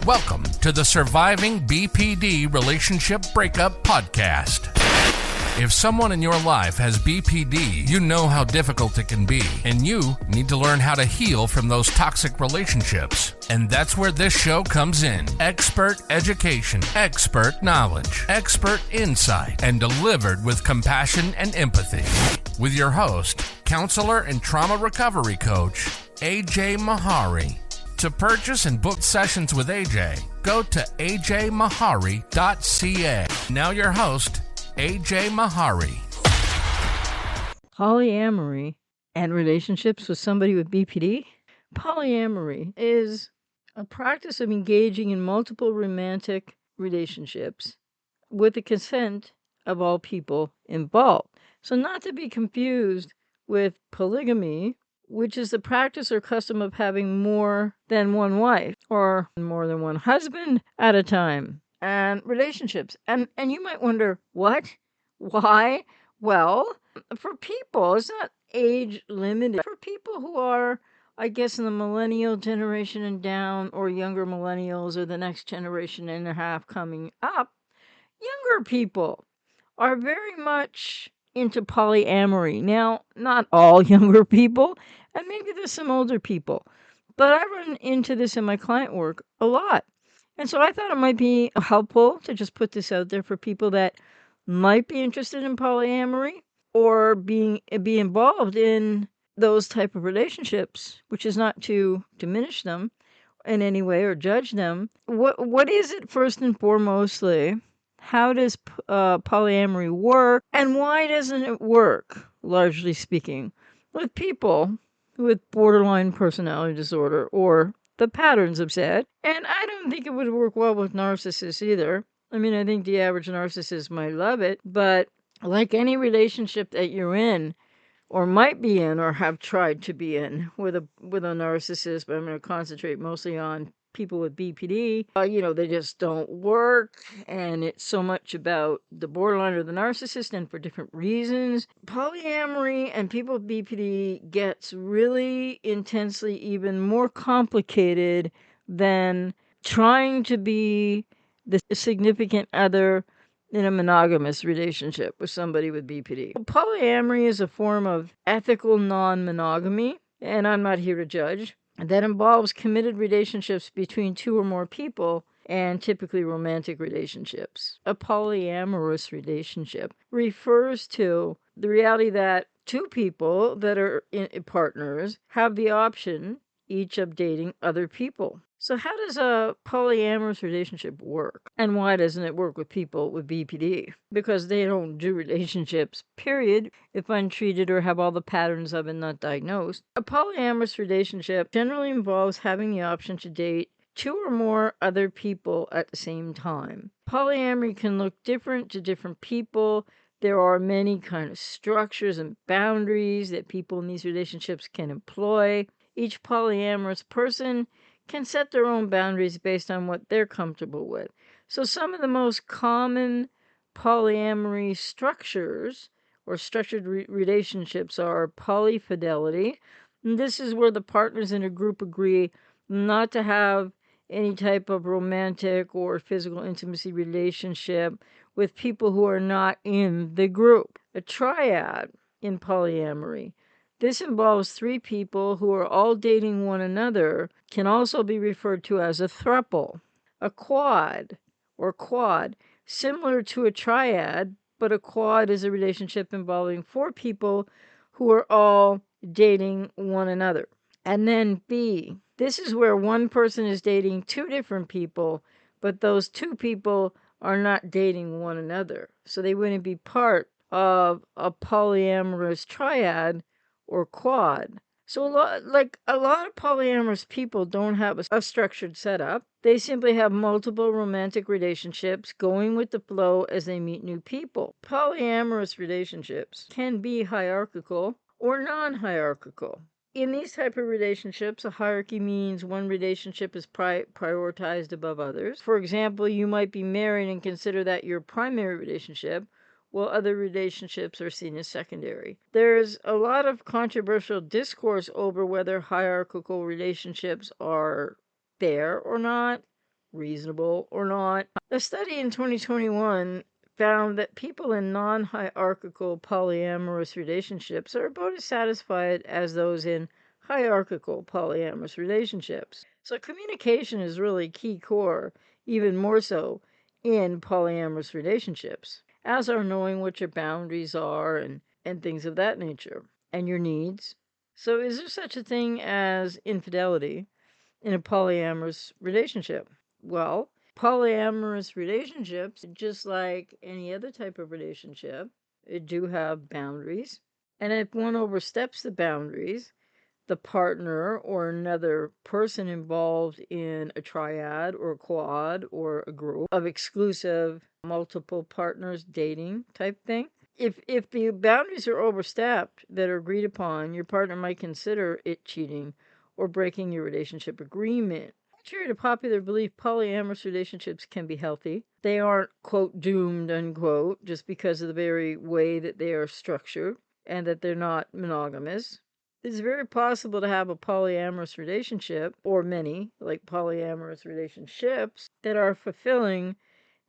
Welcome to the Surviving BPD Relationship Breakup Podcast. If someone in your life has BPD, you know how difficult it can be, and you need to learn how to heal from those toxic relationships. And that's where this show comes in. Expert education, expert knowledge, expert insight, and delivered with compassion and empathy. With your host, counselor and trauma recovery coach, ajmahari. To purchase and book sessions with AJ, go to ajmahari.ca. Now your host, ajmahari. Polyamory and relationships with somebody with BPD? Polyamory is a practice of engaging in multiple romantic relationships with the consent of all people involved. So not to be confused with polygamy, which is the practice or custom of having more than one wife or more than one husband at a time, and relationships. And you might wonder, what? Why? Well, for people, it's not age limited. For people who are, I guess, in the millennial generation and down, or younger millennials, or the next generation and a half coming up, younger people are very much into polyamory. Now, not all younger people, and maybe there's some older people, but I run into this in my client work a lot. And so I thought it might be helpful to just put this out there for people that might be interested in polyamory or be involved in those type of relationships, which is not to diminish them in any way or judge them. What is it first and foremostly? How does polyamory work, and why doesn't it work, largely speaking, with people with borderline personality disorder or the patterns of said? And I don't think it would work well with narcissists either. I mean, I think the average narcissist might love it, but like any relationship that you're in or might be in or have tried to be in with a narcissist, but I'm going to concentrate mostly on people with BPD, they just don't work, and it's so much about the borderline or the narcissist, and for different reasons. Polyamory and people with BPD gets really intensely even more complicated than trying to be the significant other in a monogamous relationship with somebody with BPD. Polyamory is a form of ethical non-monogamy, and I'm not here to judge, that involves committed relationships between two or more people, and typically romantic relationships. A polyamorous relationship refers to the reality that two people that are partners have the option each of dating other people. So how does a polyamorous relationship work? And why doesn't it work with people with BPD? Because they don't do relationships, period, if untreated or have all the patterns of it not diagnosed. A polyamorous relationship generally involves having the option to date two or more other people at the same time. Polyamory can look different to different people. There are many kind of structures and boundaries that people in these relationships can employ. Each polyamorous person can set their own boundaries based on what they're comfortable with. So some of the most common polyamory structures or structured relationships are polyfidelity. And this is where the partners in a group agree not to have any type of romantic or physical intimacy relationship with people who are not in the group. A triad in polyamory. This involves three people who are all dating one another, can also be referred to as a throuple. A quad, similar to a triad, but a quad is a relationship involving four people who are all dating one another. And then B, this is where one person is dating two different people, but those two people are not dating one another. So they wouldn't be part of a polyamorous triad or quad. So a lot of polyamorous people don't have a structured setup. They simply have multiple romantic relationships going with the flow as they meet new people. Polyamorous relationships can be hierarchical or non-hierarchical. In these type of relationships, a hierarchy means one relationship is prioritized above others. For example, you might be married and consider that your primary relationship, while other relationships are seen as secondary. There's a lot of controversial discourse over whether hierarchical relationships are fair or not, reasonable or not. A study in 2021 found that people in non-hierarchical polyamorous relationships are about as satisfied as those in hierarchical polyamorous relationships. So communication is really key core, even more so in polyamorous relationships, as are knowing what your boundaries are and things of that nature, and your needs. So is there such a thing as infidelity in a polyamorous relationship? Well, polyamorous relationships, just like any other type of relationship, do have boundaries. And if one oversteps the boundaries, the partner or another person involved in a triad or a quad or a group of exclusive multiple partners dating type thing. If the boundaries are overstepped that are agreed upon, your partner might consider it cheating or breaking your relationship agreement. Contrary to popular belief, polyamorous relationships can be healthy. They aren't, quote, doomed, unquote, just because of the very way that they are structured and that they're not monogamous. It's very possible to have a polyamorous relationship, or many, like polyamorous relationships, that are fulfilling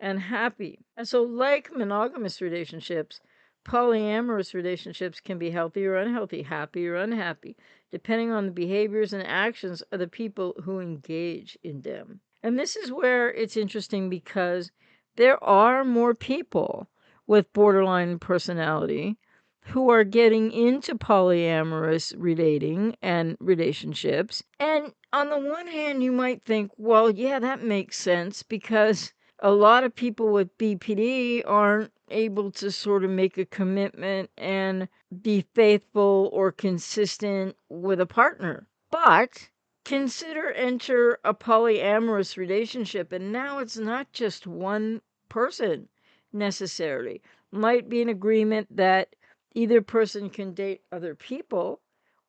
and happy. And so, like monogamous relationships, polyamorous relationships can be healthy or unhealthy, happy or unhappy, depending on the behaviors and actions of the people who engage in them. And this is where it's interesting because there are more people with borderline personality who are getting into polyamorous relating and relationships. And on the one hand, you might think, well, yeah, that makes sense because a lot of people with BPD aren't able to sort of make a commitment and be faithful or consistent with a partner. But consider enter a polyamorous relationship, and now it's not just one person necessarily. Might be an agreement that either person can date other people,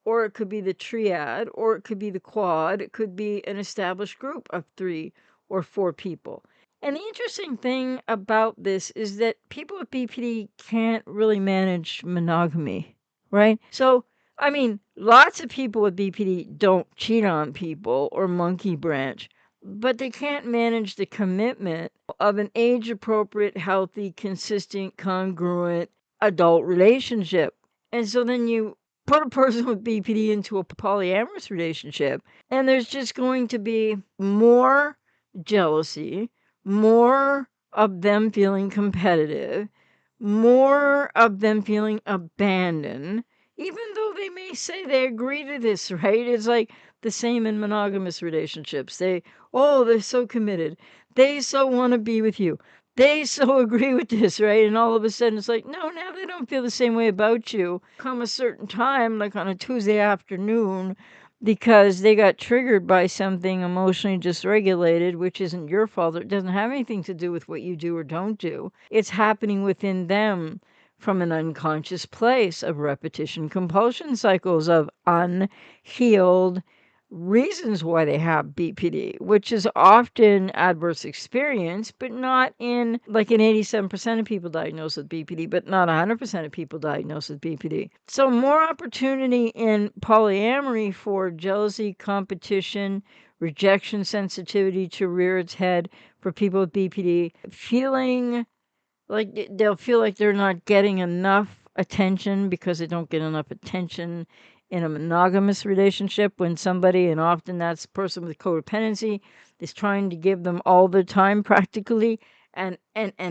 or it could be the triad, or it could be the quad, it could be an established group of 3 or 4 people. And the interesting thing about this is that people with BPD can't really manage monogamy, right? So, I mean, lots of people with BPD don't cheat on people or monkey branch, but they can't manage the commitment of an age appropriate, healthy, consistent, congruent adult relationship. And so then you put a person with BPD into a polyamorous relationship, and there's just going to be more jealousy, more of them feeling competitive, more of them feeling abandoned, even though they may say they agree to this, right? It's like the same in monogamous relationships. They're so committed. They so want to be with you. They so agree with this, right? And all of a sudden it's like, no, now they don't feel the same way about you. Come a certain time, like on a Tuesday afternoon, because they got triggered by something emotionally dysregulated, which isn't your fault. It doesn't have anything to do with what you do or don't do. It's happening within them from an unconscious place of repetition compulsion cycles of unhealed reasons why they have BPD, which is often adverse experience, but not in like in 87% of people diagnosed with BPD, but not 100% of people diagnosed with BPD. So more opportunity in polyamory for jealousy, competition, rejection sensitivity to rear its head for people with BPD, feeling like they'll feel like they're not getting enough attention because they don't get enough attention in a monogamous relationship when somebody, and often that's a person with codependency, is trying to give them all the time practically and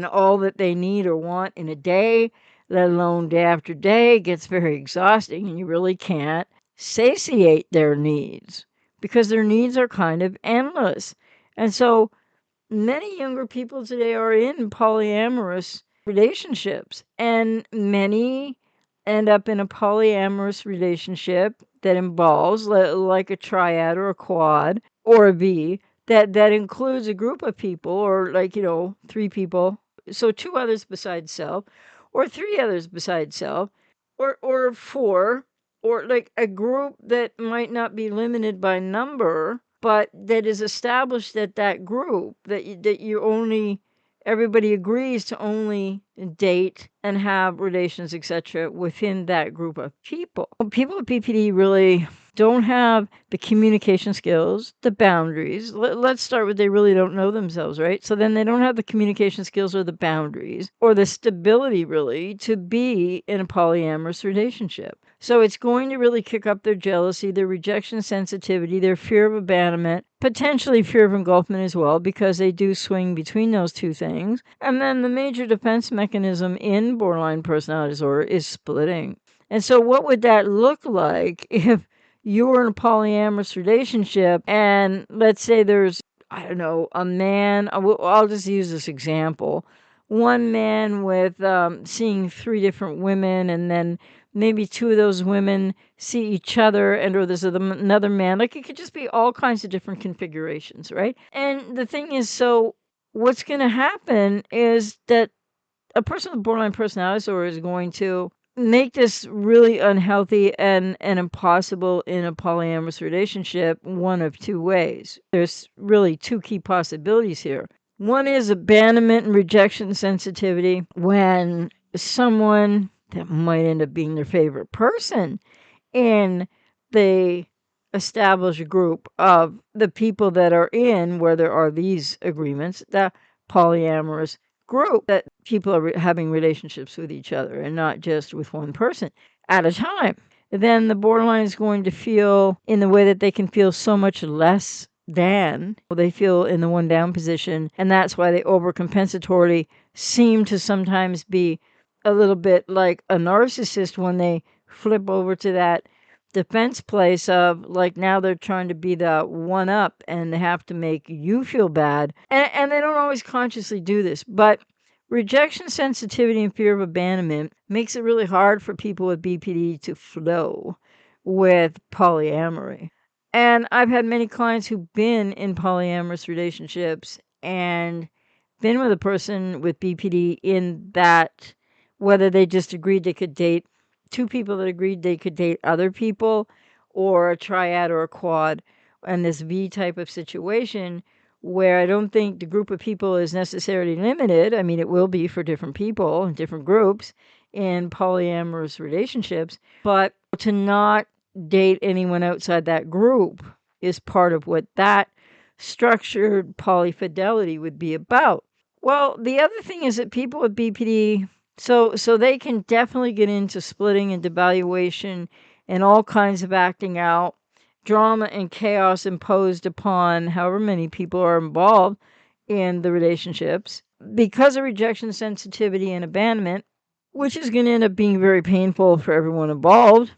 all that they need or want in a day, let alone day after day, gets very exhausting, and you really can't satiate their needs because their needs are kind of endless. And so many younger people today are in polyamorous relationships, and many end up in a polyamorous relationship that involves like a triad or a quad or a V that includes a group of people or 3 people, so 2 others besides self or 3 others besides self or 4, or like a group that might not be limited by number, but that is established at that group that you only everybody agrees to only date and have relations, etc., within that group of people. People with BPD really don't have the communication skills, the boundaries. Let's start with they really don't know themselves, right? So then they don't have the communication skills or the boundaries or the stability really to be in a polyamorous relationship. So it's going to really kick up their jealousy, their rejection sensitivity, their fear of abandonment, potentially fear of engulfment as well, because they do swing between those two things. And then the major defense mechanism in borderline personality disorder is splitting. And so what would that look like if you were in a polyamorous relationship and let's say there's, I don't know, a man, I'll just use this example. One man with seeing 3 different women, and then maybe 2 of those women see each other, and or there's another man. Like, it could just be all kinds of different configurations, right? And the thing is, so what's going to happen is that a person with borderline personality disorder is going to make this really unhealthy and impossible in a polyamorous relationship one of 2 ways. There's really 2 key possibilities here. One is abandonment and rejection sensitivity when someone that might end up being their favorite person and they establish a group of the people that are in where there are these agreements, the polyamorous group, that people are having relationships with each other and not just with one person at a time. Then the borderline is going to feel in the way that they can feel so much less than. They feel in the one down position, and that's why they overcompensatorily seem to sometimes be a little bit like a narcissist when they flip over to that defense place of like now they're trying to be the one up and they have to make you feel bad. And they don't always consciously do this, but rejection sensitivity and fear of abandonment makes it really hard for people with BPD to flow with polyamory. And I've had many clients who've been in polyamorous relationships and been with a person with BPD in that whether they just agreed they could date 2 people that agreed they could date other people, or a triad or a quad, and this V type of situation where I don't think the group of people is necessarily limited. I mean, it will be for different people and different groups in polyamorous relationships, but to not date anyone outside that group is part of what that structured polyfidelity would be about. Well, the other thing is that people with BPD, so they can definitely get into splitting and devaluation and all kinds of acting out, drama and chaos imposed upon however many people are involved in the relationships because of rejection sensitivity and abandonment, which is going to end up being very painful for everyone involved.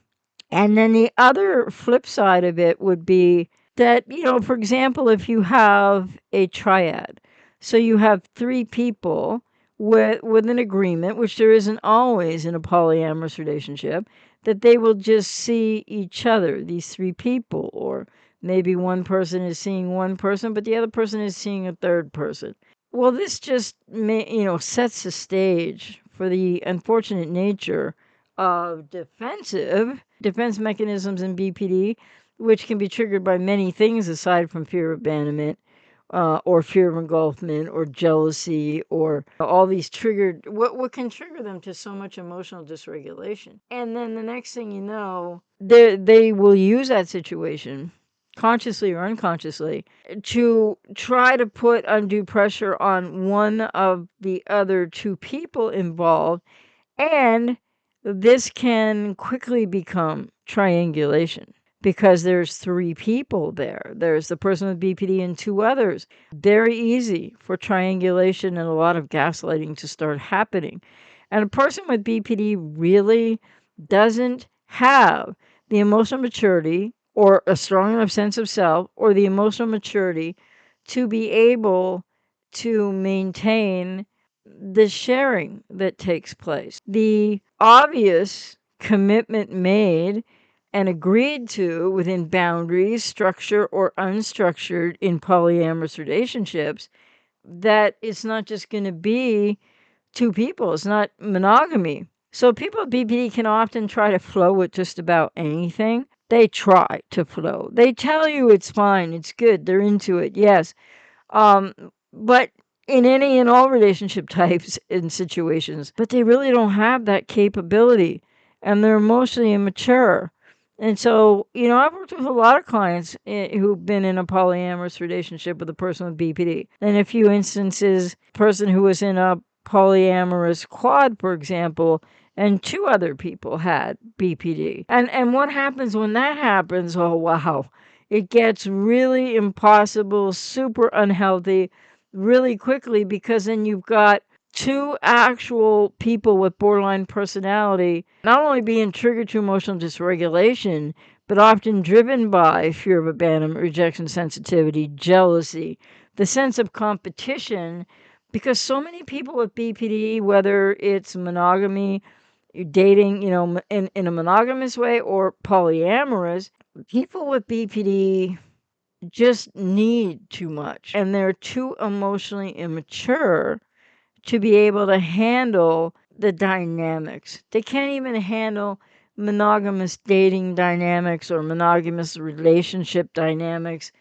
And then the other flip side of it would be that, for example, if you have a triad, so you have 3 people with an agreement, which there isn't always in a polyamorous relationship, that they will just see each other, these 3 people, or maybe one person is seeing one person, but the other person is seeing a third person. Well, this just sets the stage for the unfortunate nature of defense mechanisms in BPD, which can be triggered by many things aside from fear of abandonment, or fear of engulfment, or jealousy, or all these triggered, what can trigger them to so much emotional dysregulation. And then the next thing you know, they will use that situation, consciously or unconsciously, to try to put undue pressure on one of the other 2 people involved, and this can quickly become triangulation because there's 3 people there. There's the person with BPD and 2 others. Very easy for triangulation and a lot of gaslighting to start happening. And a person with BPD really doesn't have the emotional maturity or a strong enough sense of self or the emotional maturity to be able to maintain the sharing that takes place. The obvious commitment made and agreed to within boundaries, structure or unstructured in polyamorous relationships, that it's not just going to be 2 people. It's not monogamy. So people with BPD can often try to flow with just about anything. They try to flow. They tell you it's fine, it's good, they're into it, yes. But in any and all relationship types and situations, but they really don't have that capability, and they're emotionally immature. And so, I've worked with a lot of clients who've been in a polyamorous relationship with a person with BPD. In a few instances, person who was in a polyamorous quad, for example, and two other people had BPD. And what happens when that happens? Oh, wow. It gets really impossible, super unhealthy really quickly, because then you've got two actual people with borderline personality not only being triggered to emotional dysregulation, but often driven by fear of abandonment, rejection, sensitivity, jealousy, the sense of competition, because so many people with BPD, whether it's monogamy, dating, in a monogamous way or polyamorous, people with BPD just need too much and they're too emotionally immature to be able to handle the dynamics. They can't even handle monogamous dating dynamics or monogamous relationship dynamics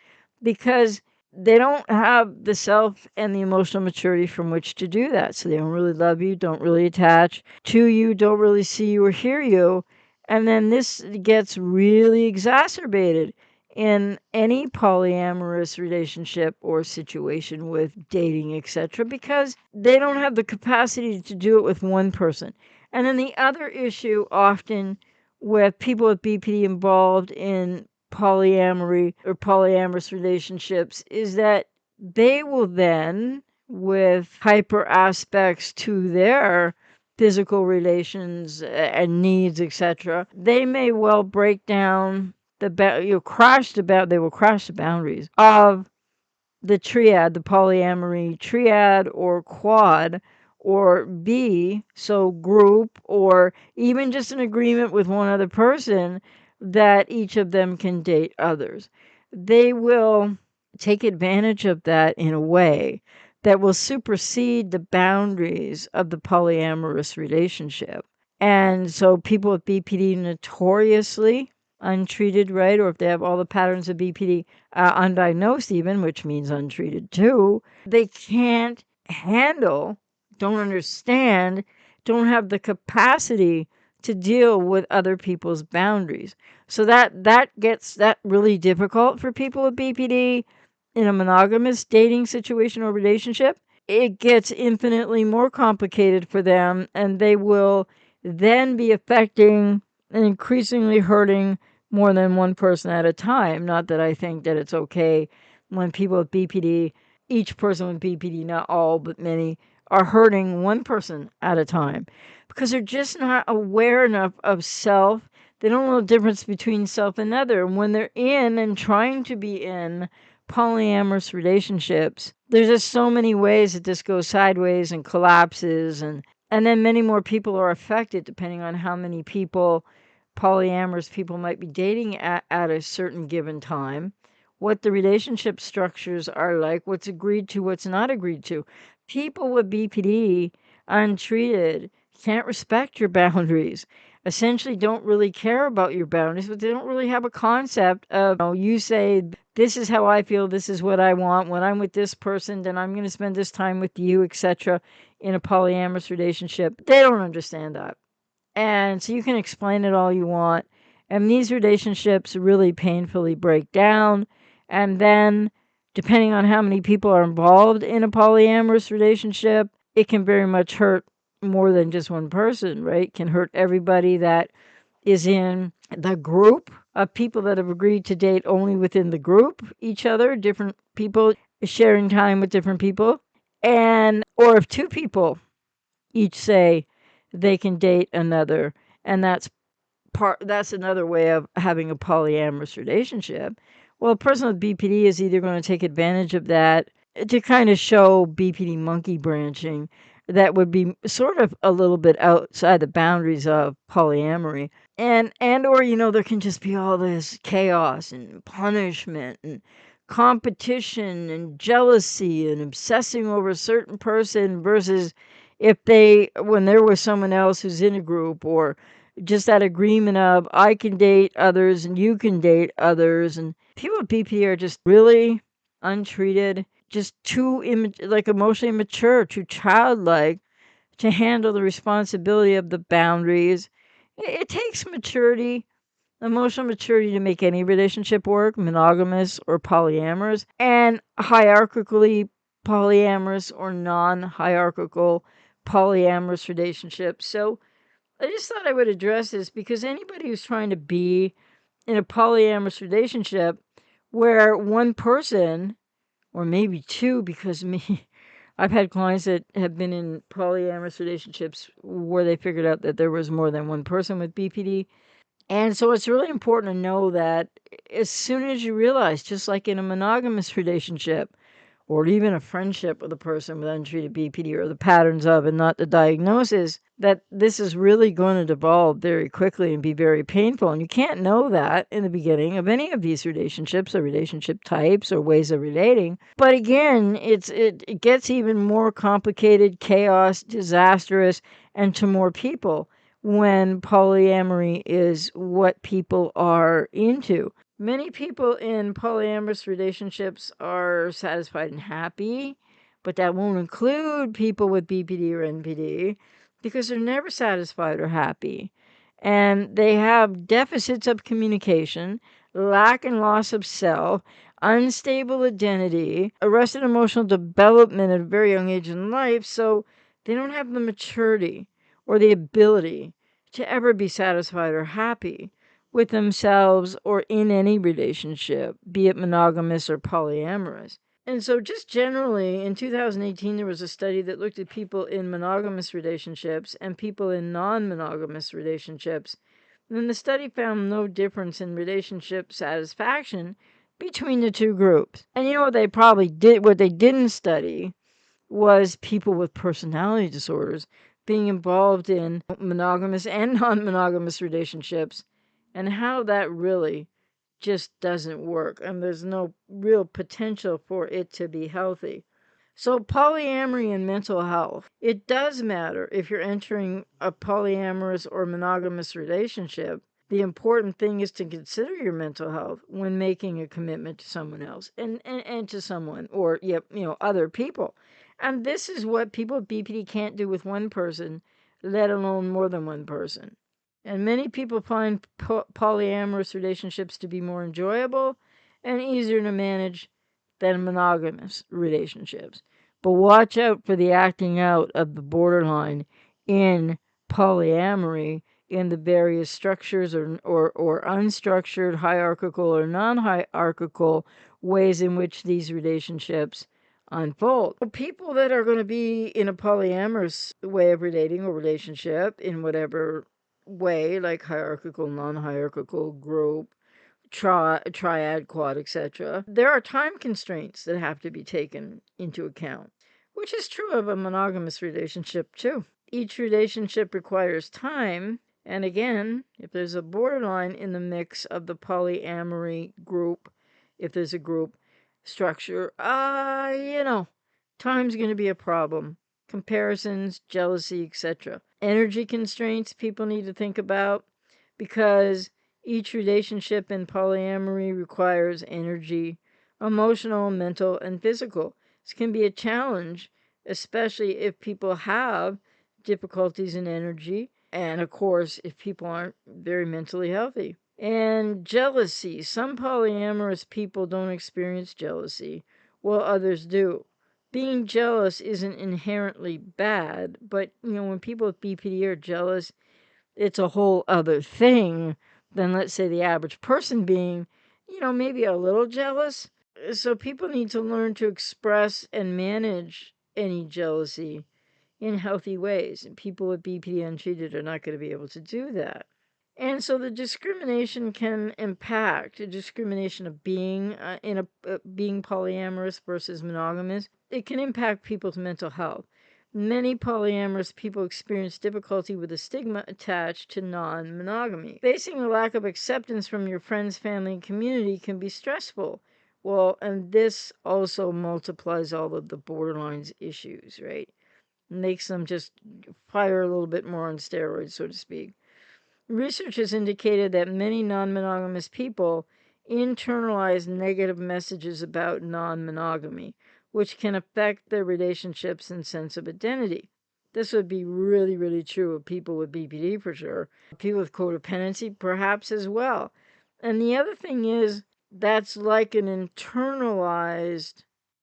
because they don't have the self and the emotional maturity from which to do that. So they don't really love you, don't really attach to you, don't really see you or hear you. And then this gets really exacerbated in any polyamorous relationship or situation with dating, etc., because they don't have the capacity to do it with one person. And then the other issue often with people with BPD involved in polyamory or polyamorous relationships is that they will then, with hyper aspects to their physical relations and needs, etc., they may well break down they will crash the boundaries of the triad, the polyamory triad or quad, or B, so group, or even just an agreement with one other person that each of them can date others. They will take advantage of that in a way that will supersede the boundaries of the polyamorous relationship. And so people with BPD notoriously untreated, right? Or if they have all the patterns of BPD undiagnosed, even, which means untreated too, they can't handle, don't understand, don't have the capacity to deal with other people's boundaries. So that gets that really difficult for people with BPD in a monogamous dating situation or relationship. It gets infinitely more complicated for them, and they will then be affecting and increasingly hurting more than one person at a time. Not that I think that it's okay when people with BPD, each person with BPD, not all, but many, are hurting one person at a time because they're just not aware enough of self. They don't know the difference between self and other. And when they're in and trying to be in polyamorous relationships, there's just so many ways that this goes sideways and collapses, and then many more people are affected depending on how many people, polyamorous people, might be dating at a certain given time, what the relationship structures are like, what's agreed to, what's not agreed to. People with BPD untreated can't respect your boundaries, essentially don't really care about your boundaries, but they don't really have a concept of, you say, this is how I feel, this is what I want. When I'm with this person, then I'm going to spend this time with you, etc., in a polyamorous relationship. They don't understand that. And so you can explain it all you want. And these relationships really painfully break down. And then, depending on how many people are involved in a polyamorous relationship, it can very much hurt more than just one person, right? It can hurt everybody that is in the group of people that have agreed to date only within the group, each other, different people sharing time with different people. And, or if two people each say they can date another, and that's another way of having a polyamorous relationship. Well, a person with BPD is either going to take advantage of that to kind of show BPD monkey branching that would be sort of a little bit outside the boundaries of polyamory, and or there can just be all this chaos and punishment and competition and jealousy and obsessing over a certain person versus if when there was someone else who's in a group, or just that agreement of I can date others and you can date others. And people with BPD are just really untreated, just too like emotionally immature, too childlike to handle the responsibility of the boundaries. It takes maturity emotional maturity to make any relationship work, monogamous or polyamorous, and hierarchically polyamorous or non-hierarchical polyamorous relationships. So I just thought I would address this because anybody who's trying to be in a polyamorous relationship where one person, or maybe two, because I've had clients that have been in polyamorous relationships where they figured out that there was more than one person with BPD. And so it's really important to know that as soon as you realize, just like in a monogamous relationship, or even a friendship with a person with untreated BPD, or the patterns of and not the diagnosis, that this is really going to devolve very quickly and be very painful. And you can't know that in the beginning of any of these relationships or relationship types or ways of relating. But again, it gets even more complicated, chaos, disastrous, and to more people when polyamory is what people are into. Many people in polyamorous relationships are satisfied and happy, but that won't include people with BPD or NPD because they're never satisfied or happy. And they have deficits of communication, lack and loss of self, unstable identity, arrested emotional development at a very young age in life, so they don't have the maturity or the ability to ever be satisfied or happy with themselves or in any relationship, be it monogamous or polyamorous. And so, just generally, in 2018, there was a study that looked at people in monogamous relationships and people in non monogamous relationships. And the study found no difference in relationship satisfaction between the two groups. And you know what they probably did, what they didn't study was people with personality disorders being involved in monogamous and non-monogamous relationships and how that really just doesn't work and there's no real potential for it to be healthy. So polyamory and mental health. It does matter if you're entering a polyamorous or monogamous relationship. The important thing is to consider your mental health when making a commitment to someone else and to someone or other people. And this is what people with BPD can't do with one person, let alone more than one person. And many people find polyamorous relationships to be more enjoyable and easier to manage than monogamous relationships. But watch out for the acting out of the borderline in polyamory in the various structures or unstructured, hierarchical or non-hierarchical ways in which these relationships unfold. People that are going to be in a polyamorous way of relating or relationship in whatever way, like hierarchical, non-hierarchical, group, triad, quad, etc., there are time constraints that have to be taken into account, which is true of a monogamous relationship too. Each relationship requires time, and again, if there's a borderline in the mix of the polyamory group, if there's a group structure, time's going to be a problem. Comparisons, jealousy, etc. Energy constraints people need to think about because each relationship in polyamory requires energy, emotional, mental, and physical. This can be a challenge, especially if people have difficulties in energy, and of course, if people aren't very mentally healthy. And jealousy. Some polyamorous people don't experience jealousy, while others do. Being jealous isn't inherently bad, but when people with BPD are jealous, it's a whole other thing than, let's say, the average person being, maybe a little jealous. So people need to learn to express and manage any jealousy in healthy ways. And people with BPD untreated are not going to be able to do that. And so the discrimination can impact a discrimination of being being polyamorous versus monogamous. It can impact people's mental health. Many polyamorous people experience difficulty with the stigma attached to non-monogamy. Facing a lack of acceptance from your friends, family, and community can be stressful. Well, and this also multiplies all of the borderlines issues, right? Makes them just fire a little bit more on steroids, so to speak. Research has indicated that many non-monogamous people internalize negative messages about non-monogamy, which can affect their relationships and sense of identity. This would be really, really true of people with BPD for sure. People with codependency, perhaps as well. And the other thing is, that's like an internalized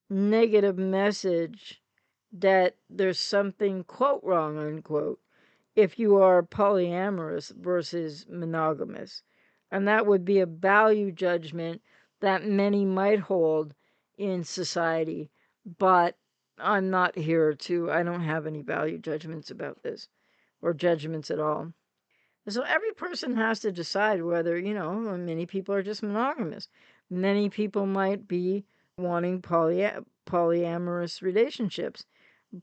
negative message that there's something, quote, wrong, unquote, if you are polyamorous versus monogamous. And that would be a value judgment that many might hold in society. But I don't have any value judgments about this or judgments at all. So every person has to decide whether, many people are just monogamous. Many people might be wanting polyamorous relationships.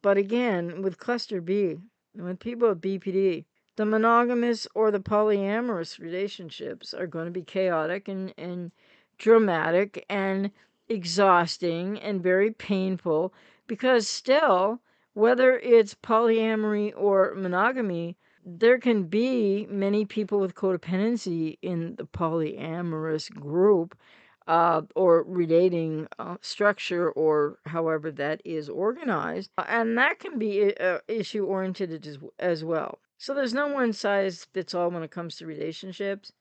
But again, with cluster B, with people with BPD, the monogamous or the polyamorous relationships are going to be chaotic and dramatic and exhausting and very painful, because still, whether it's polyamory or monogamy, there can be many people with codependency in the polyamorous group, or relating structure, or however that is organized. And that can be issue oriented as well. So there's no one size fits all when it comes to relationships,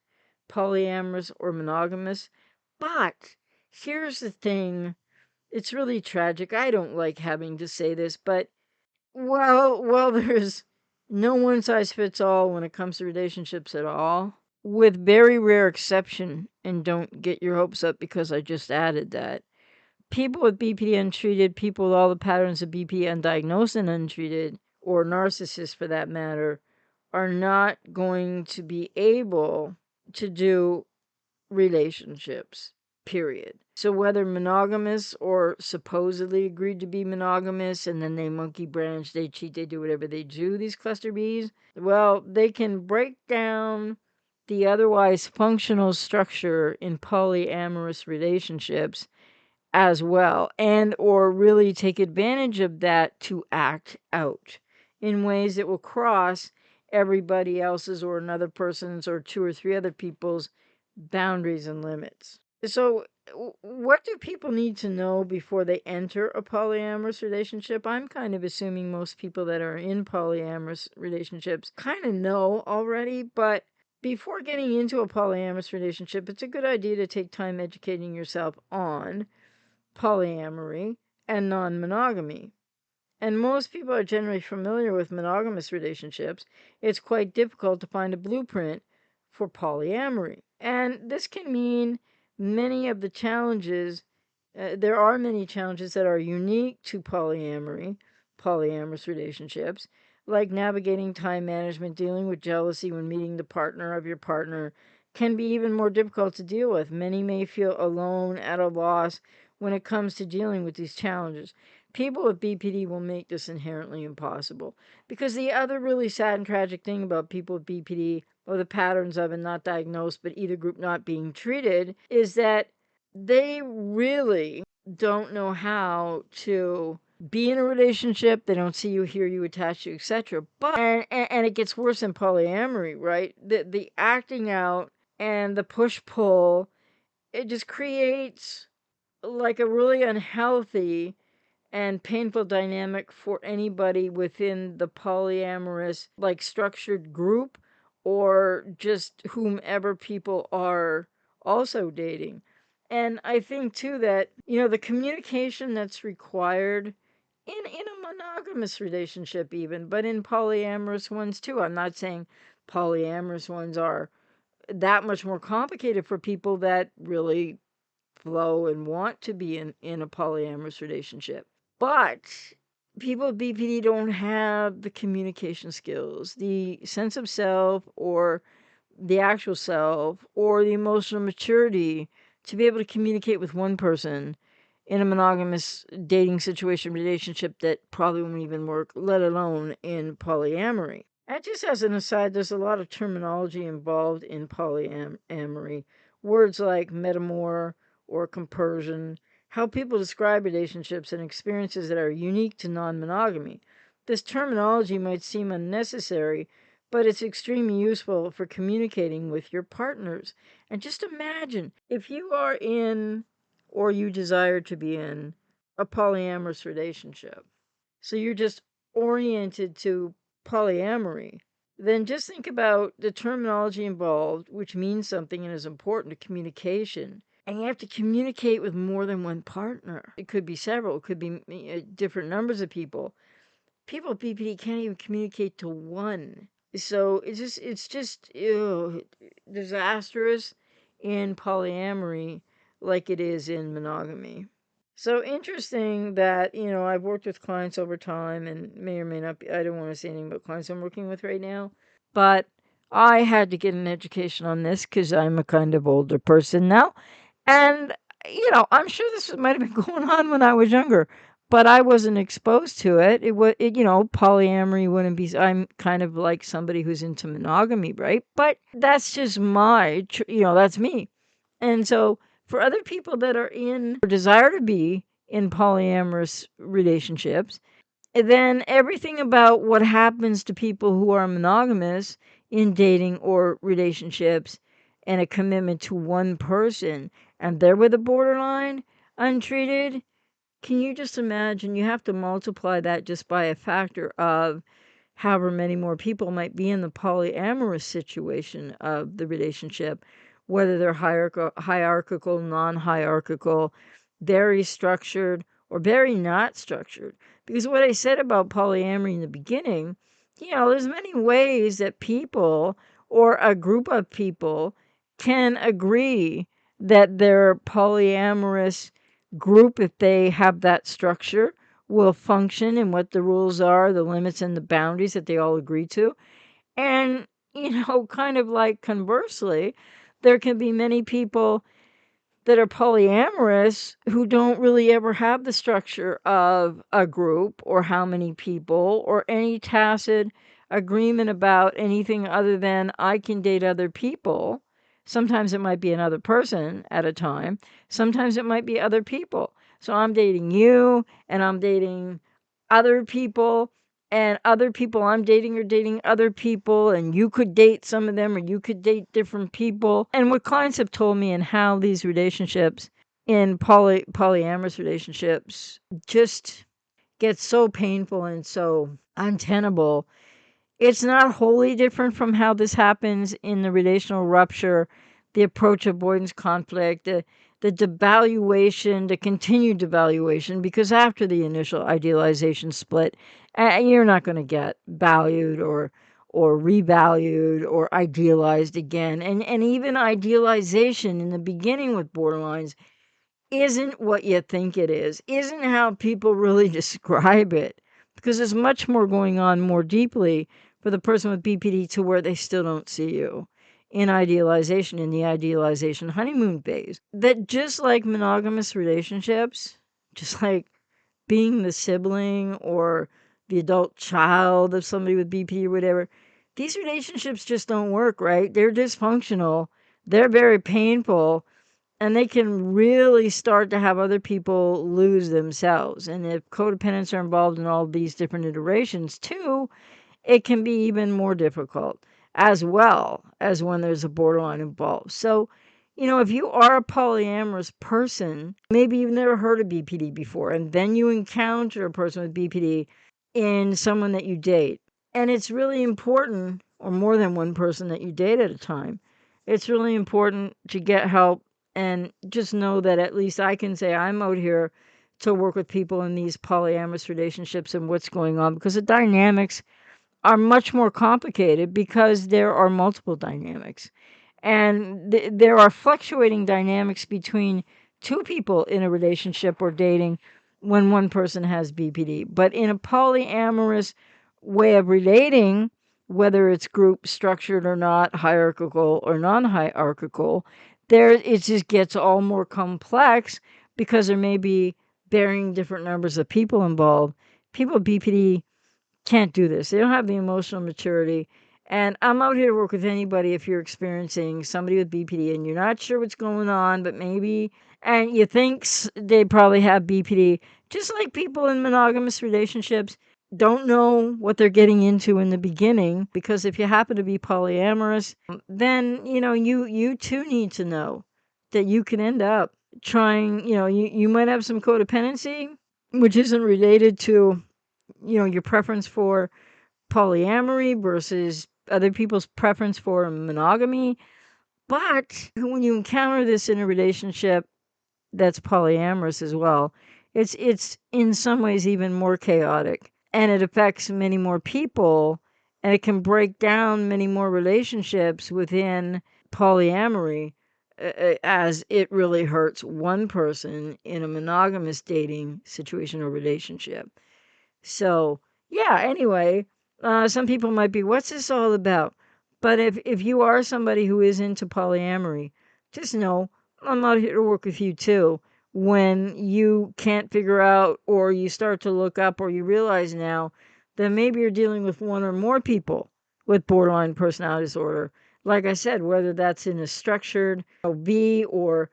polyamorous or monogamous. But here's the thing, it's really tragic. I don't like having to say this, but there's no one size fits all when it comes to relationships at all, with very rare exception, and don't get your hopes up because I just added that. People with BPD untreated, people with all the patterns of BPD undiagnosed and untreated, or narcissists for that matter, are not going to be able to do relationships, period. So whether monogamous or supposedly agreed to be monogamous, and then they monkey branch, they cheat, they do whatever they do, these cluster Bs, well, they can break down the otherwise functional structure in polyamorous relationships as well, and or really take advantage of that to act out in ways that will cross everybody else's or another person's or two or three other people's boundaries and limits. So, what do people need to know before they enter a polyamorous relationship? I'm kind of assuming most people that are in polyamorous relationships kind of know already, but before getting into a polyamorous relationship, it's a good idea to take time educating yourself on polyamory and non-monogamy. And most people are generally familiar with monogamous relationships. It's quite difficult to find a blueprint for polyamory. And this can mean many of the challenges, there are many challenges that are unique to polyamorous relationships, like navigating time management, dealing with jealousy when meeting the partner of your partner can be even more difficult to deal with. Many may feel alone, at a loss when it comes to dealing with these challenges. People with BPD will make this inherently impossible, because the other really sad and tragic thing about people with BPD, or the patterns of it, not diagnosed, but either group not being treated, is that they really don't know how to be in a relationship. They don't see you, hear you, attach you, etc. But and it gets worse in polyamory, right? The acting out and the push pull, it just creates like a really unhealthy and painful dynamic for anybody within the polyamorous, like, structured group, or just whomever people are also dating. And I think too that, the communication that's required in a monogamous relationship, even, but in polyamorous ones too. I'm not saying polyamorous ones are that much more complicated for people that really flow and want to be in a polyamorous relationship. But people with BPD don't have the communication skills, the sense of self, or the actual self, or the emotional maturity to be able to communicate with one person in a monogamous dating situation, relationship that probably won't even work, let alone in polyamory. And just as an aside, there's a lot of terminology involved in polyamory. Words like metamor or compersion, how people describe relationships and experiences that are unique to non-monogamy. This terminology might seem unnecessary, but it's extremely useful for communicating with your partners. And just imagine if you are in, or you desire to be in, a polyamorous relationship. So you're just oriented to polyamory, then just think about the terminology involved, which means something and is important to communication. And you have to communicate with more than one partner. It could be several, it could be different numbers of people. People with BPD can't even communicate to one. So it's just disastrous in polyamory like it is in monogamy. So interesting that, I've worked with clients over time and may or may not be, I don't want to say anything about clients I'm working with right now, but I had to get an education on this because I'm a kind of older person now. And, I'm sure this might have been going on when I was younger, but I wasn't exposed to it. Polyamory wouldn't be, I'm kind of like somebody who's into monogamy, right? But that's just that's me. And so for other people that are in or desire to be in polyamorous relationships, then everything about what happens to people who are monogamous in dating or relationships and a commitment to one person and they're with a borderline, untreated, can you just imagine? You have to multiply that just by a factor of however many more people might be in the polyamorous situation of the relationship, whether they're hierarchical, non-hierarchical, very structured, or very not structured. Because what I said about polyamory in the beginning, there's many ways that people or a group of people can agree that their polyamorous group, if they have that structure, will function and what the rules are, the limits and the boundaries that they all agree to. And, kind of like conversely, there can be many people that are polyamorous who don't really ever have the structure of a group or how many people or any tacit agreement about anything other than I can date other people. Sometimes it might be another person at a time. Sometimes it might be other people. So I'm dating you and I'm dating other people and other people I'm dating are dating other people, and you could date some of them or you could date different people. And what clients have told me and how these relationships in polyamorous relationships just get so painful and so untenable. It's not wholly different from how this happens in the relational rupture, the approach avoidance conflict, the devaluation, the continued devaluation, because after the initial idealization split, you're not going to get valued or revalued or idealized again. And even idealization in the beginning with borderlines isn't what you think it is, isn't how people really describe it, because there's much more going on more deeply for the person with BPD to where they still don't see you in idealization, in the idealization honeymoon phase. That just like monogamous relationships, just like being the sibling or the adult child of somebody with BPD or whatever, these relationships just don't work, right? They're dysfunctional, they're very painful, and they can really start to have other people lose themselves. And if codependents are involved in all these different iterations too, it can be even more difficult, as well as when there's a borderline involved. So, if you are a polyamorous person, maybe you've never heard of BPD before, and then you encounter a person with BPD in someone that you date. And it's really important, or more than one person that you date at a time, it's really important to get help and just know that at least I can say I'm out here to work with people in these polyamorous relationships and what's going on, because the dynamics are much more complicated because there are multiple dynamics. And there are fluctuating dynamics between two people in a relationship or dating when one person has BPD. But in a polyamorous way of relating, whether it's group structured or not, hierarchical or non-hierarchical, there it just gets all more complex because there may be varying different numbers of people involved. People with BPD can't do this. They don't have the emotional maturity. And I'm out here to work with anybody if you're experiencing somebody with BPD and you're not sure what's going on, but maybe, and you think they probably have BPD, just like people in monogamous relationships don't know what they're getting into in the beginning, because if you happen to be polyamorous, then, you too need to know that you can end up trying, you might have some codependency, which isn't related to your preference for polyamory versus other people's preference for monogamy. But when you encounter this in a relationship that's polyamorous as well, it's in some ways even more chaotic, and it affects many more people, and it can break down many more relationships within polyamory, as it really hurts one person in a monogamous dating situation or relationship. So, yeah, anyway, some people might be, what's this all about? But if you are somebody who is into polyamory, just know I'm not here to work with you too. When you can't figure out, or you start to look up, or you realize now that maybe you're dealing with one or more people with borderline personality disorder. Like I said, whether that's in a structured V or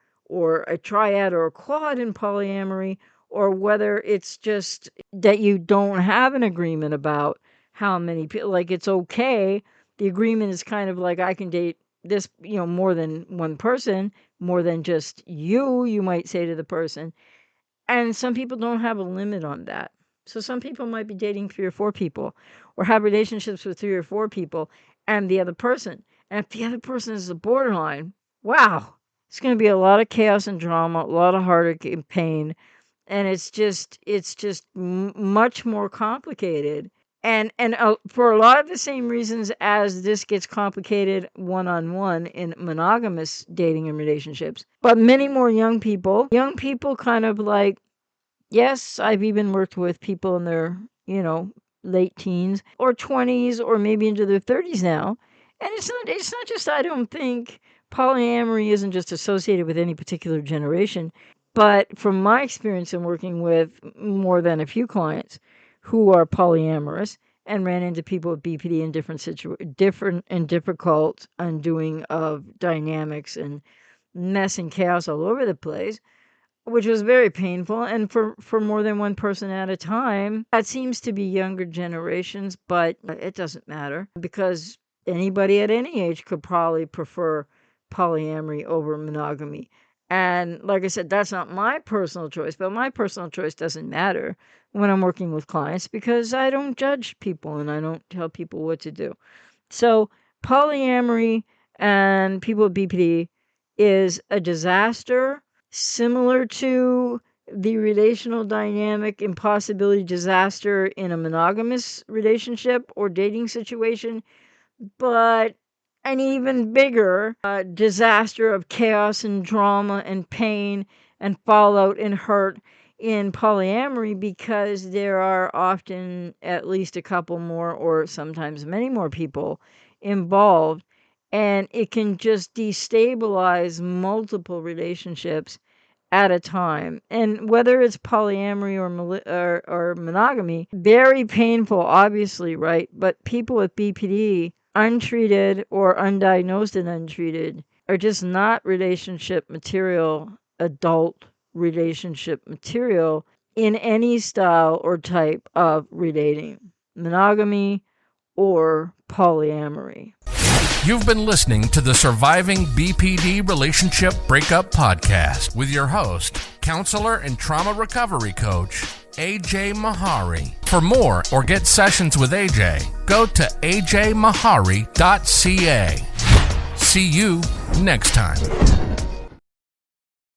a triad or a quad in polyamory, or whether it's just that you don't have an agreement about how many people. Like, it's okay. The agreement is kind of like, I can date this, more than one person, more than just you might say to the person. And some people don't have a limit on that. So some people might be dating 3 or 4 people, or have relationships with 3 or 4 people and the other person. And if the other person is a borderline, wow, it's going to be a lot of chaos and drama, a lot of heartache and pain. And it's just much more complicated, and for a lot of the same reasons as this gets complicated one-on-one in monogamous dating and relationships. But many more young people kind of like, yes, I've even worked with people in their late teens or 20s, or maybe into their 30s now. And it's not just, I don't think polyamory isn't just associated with any particular generation. But from my experience in working with more than a few clients who are polyamorous, and ran into people with BPD in different and difficult undoing of dynamics and mess and chaos all over the place, which was very painful, and for more than one person at a time. That seems to be younger generations, but it doesn't matter, because anybody at any age could probably prefer polyamory over monogamy. And like I said, that's not my personal choice, but my personal choice doesn't matter when I'm working with clients, because I don't judge people and I don't tell people what to do. So polyamory and people with BPD is a disaster, similar to the relational dynamic impossibility disaster in a monogamous relationship or dating situation, but an even bigger disaster of chaos and drama and pain and fallout and hurt in polyamory, because there are often at least a couple more, or sometimes many more people involved, and it can just destabilize multiple relationships at a time. And whether it's polyamory or monogamy, very painful, obviously, right? But people with BPD, untreated or undiagnosed and untreated, are just not relationship material, adult relationship material in any style or type of relating, monogamy or polyamory. You've been listening to the Surviving BPD Relationship Breakup Podcast with your host, counselor and trauma recovery coach, ajmahari. For more or get sessions with AJ, go to ajmahari.ca. See you next time.